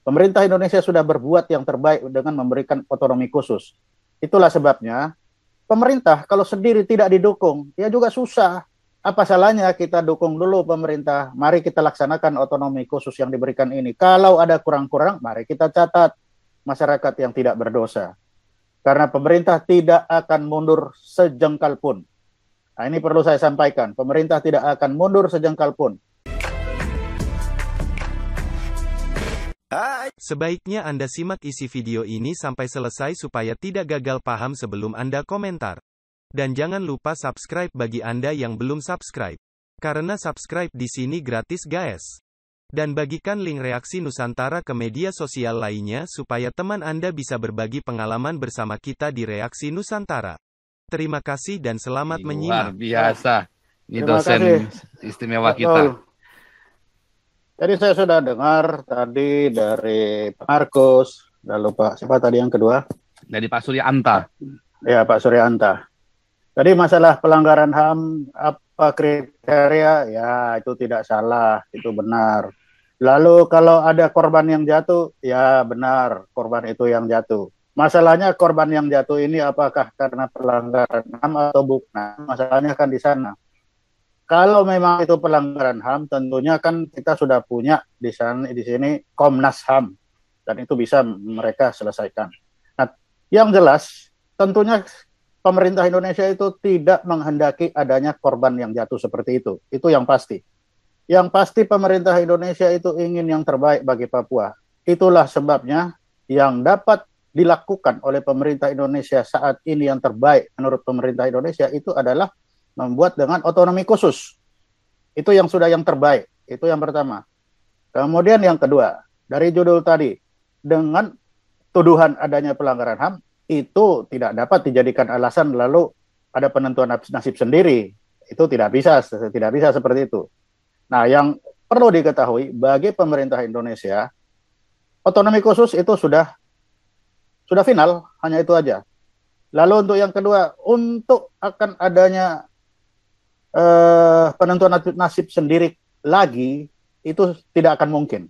Pemerintah Indonesia sudah berbuat yang terbaik dengan memberikan otonomi khusus. Itulah sebabnya pemerintah kalau sendiri tidak didukung, ya juga susah. Apa salahnya kita dukung dulu pemerintah? Mari kita laksanakan otonomi khusus yang diberikan ini. Kalau ada kurang-kurang, mari kita catat masyarakat yang tidak berdosa. Karena pemerintah tidak akan mundur sejengkal pun. Nah, ini perlu saya sampaikan. Pemerintah tidak akan mundur sejengkal pun. Sebaiknya Anda simak isi video ini sampai selesai supaya tidak gagal paham sebelum Anda komentar. Dan jangan lupa subscribe bagi Anda yang belum subscribe. Karena subscribe di sini gratis guys. Dan bagikan link reaksi Nusantara ke media sosial lainnya supaya teman Anda bisa berbagi pengalaman bersama kita di reaksi Nusantara. Terima kasih dan selamat Luar menyimak. biasa. Ini Terima dosen kasih. istimewa Betul. kita. Jadi saya sudah dengar tadi dari Pak Markus, lalu Pak siapa tadi yang kedua? Dari Pak Surya Anta. Ya, Pak Suryanta. Tadi masalah pelanggaran HAM apa kriteria? Ya, itu tidak salah, itu benar. Lalu kalau ada korban yang jatuh, ya benar, korban itu yang jatuh. Masalahnya korban yang jatuh ini apakah karena pelanggaran HAM atau bukan? Masalahnya kan di sana. Kalau memang itu pelanggaran HAM, tentunya kan kita sudah punya di sana di sini Komnas HAM dan itu bisa mereka selesaikan. Nah, yang jelas tentunya pemerintah Indonesia itu tidak menghendaki adanya korban yang jatuh seperti itu. Itu yang pasti. Yang pasti pemerintah Indonesia itu ingin yang terbaik bagi Papua. Itulah sebabnya yang dapat dilakukan oleh pemerintah Indonesia saat ini yang terbaik menurut pemerintah Indonesia itu adalah membuat dengan otonomi khusus. Itu yang sudah yang terbaik. Itu yang pertama. Kemudian yang kedua, dari judul tadi, dengan tuduhan adanya pelanggaran HAM, itu tidak dapat dijadikan alasan lalu ada penentuan nasib sendiri. Itu tidak bisa seperti itu. Nah, yang perlu diketahui bagi pemerintah Indonesia, otonomi khusus itu sudah final, hanya itu aja. Lalu untuk yang kedua, untuk akan adanya penentuan nasib sendiri lagi itu tidak akan mungkin.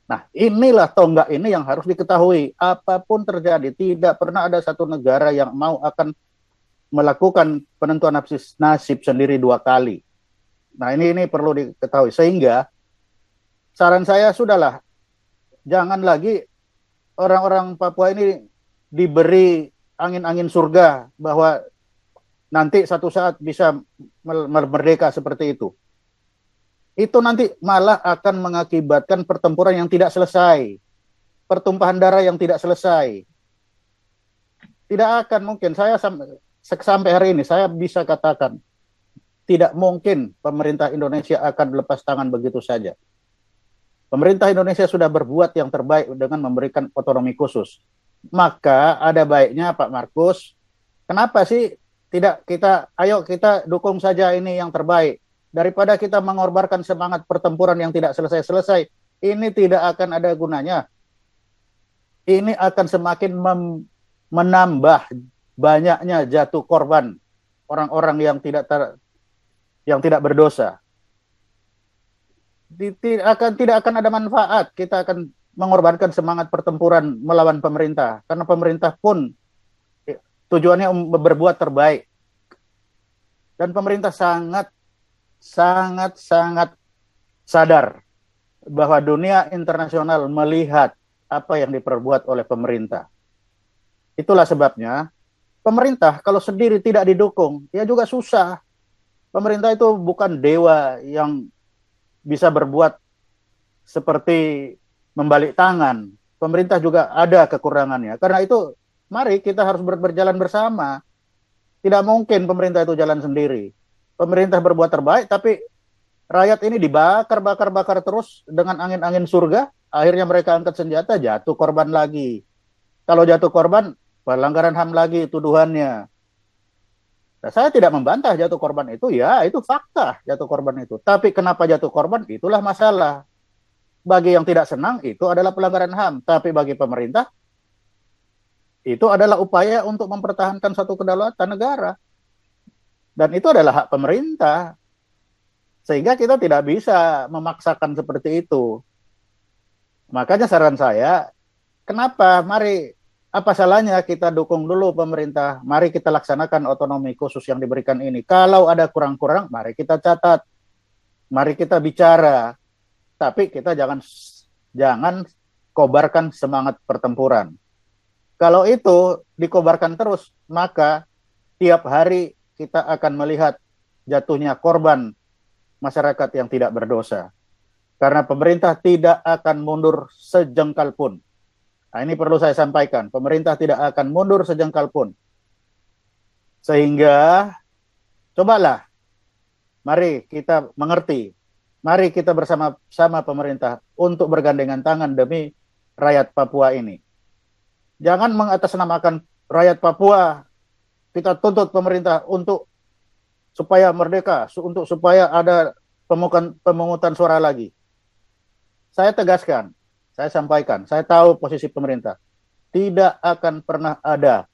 Nah, inilah tonggak ini yang harus diketahui. Apapun terjadi, tidak pernah ada satu negara yang mau akan melakukan penentuan nasib sendiri dua kali. Nah, ini perlu diketahui. Sehingga saran saya sudahlah, jangan lagi orang-orang Papua ini diberi angin-angin surga bahwa nanti satu saat bisa merdeka seperti itu. Itu nanti malah akan mengakibatkan pertempuran yang tidak selesai. Pertumpahan darah yang tidak selesai. Tidak akan mungkin. Saya sampai hari ini, saya bisa katakan, tidak mungkin pemerintah Indonesia akan lepas tangan begitu saja. Pemerintah Indonesia sudah berbuat yang terbaik dengan memberikan otonomi khusus. Maka ada baiknya Pak Markus, kenapa sih tidak ayo kita dukung saja ini yang terbaik. Daripada kita mengorbankan semangat pertempuran yang tidak selesai-selesai, ini tidak akan ada gunanya. Ini akan semakin menambah banyaknya jatuh korban orang-orang yang tidak berdosa. Tidak akan ada manfaat. Kita akan mengorbankan semangat pertempuran melawan pemerintah. Karena pemerintah pun tujuannya berbuat terbaik. Dan pemerintah sangat sadar bahwa dunia internasional melihat apa yang diperbuat oleh pemerintah. Itulah sebabnya pemerintah kalau sendiri tidak didukung, ya juga susah. Pemerintah itu bukan dewa yang bisa berbuat seperti membalik tangan. Pemerintah juga ada kekurangannya. Karena itu mari kita harus berjalan bersama. Tidak mungkin pemerintah itu jalan sendiri. Pemerintah berbuat terbaik, tapi rakyat ini dibakar terus dengan angin-angin surga. Akhirnya mereka angkat senjata, jatuh korban lagi. Kalau jatuh korban, pelanggaran HAM lagi tuduhannya. Nah, saya tidak membantah jatuh korban itu, ya itu fakta jatuh korban itu. Tapi kenapa jatuh korban, itulah masalah. Bagi yang tidak senang, itu adalah pelanggaran HAM. Tapi bagi pemerintah, itu adalah upaya untuk mempertahankan suatu kedaulatan negara. Dan itu adalah hak pemerintah. Sehingga kita tidak bisa memaksakan seperti itu. Makanya saran saya, kenapa? Mari, apa salahnya kita dukung dulu pemerintah? Mari kita laksanakan otonomi khusus yang diberikan ini. Kalau ada kurang-kurang, mari kita catat, mari kita bicara. Tapi kita jangan kobarkan semangat pertempuran. Kalau itu dikobarkan terus, maka tiap hari kita akan melihat jatuhnya korban masyarakat yang tidak berdosa. Karena pemerintah tidak akan mundur sejengkal pun. Nah, ini perlu saya sampaikan. Pemerintah tidak akan mundur sejengkal pun. Sehingga, cobalah, mari kita mengerti. Mari kita bersama-sama pemerintah untuk bergandengan tangan demi rakyat Papua ini. Jangan mengatasnamakan rakyat Papua. Kita tuntut pemerintah untuk supaya merdeka, untuk supaya ada pemungutan suara lagi. Saya tegaskan, saya sampaikan, saya tahu posisi pemerintah. Tidak akan pernah ada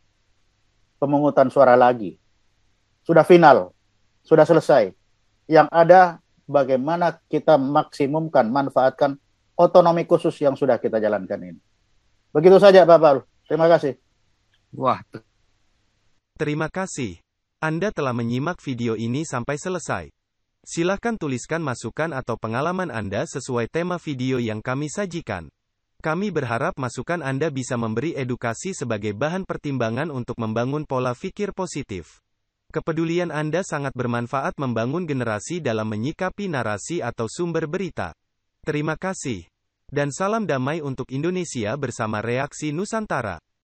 pemungutan suara lagi. Sudah final, sudah selesai. Yang ada bagaimana kita maksimumkan, manfaatkan otonomi khusus yang sudah kita jalankan ini. Begitu saja Pak Paul. Terima kasih. Wah, Terima kasih. Anda telah menyimak video ini sampai selesai. Silahkan tuliskan masukan atau pengalaman Anda sesuai tema video yang kami sajikan. Kami berharap masukan Anda bisa memberi edukasi sebagai bahan pertimbangan untuk membangun pola pikir positif. Kepedulian Anda sangat bermanfaat membangun generasi dalam menyikapi narasi atau sumber berita. Terima kasih. Dan salam damai untuk Indonesia bersama Reaksi Nusantara.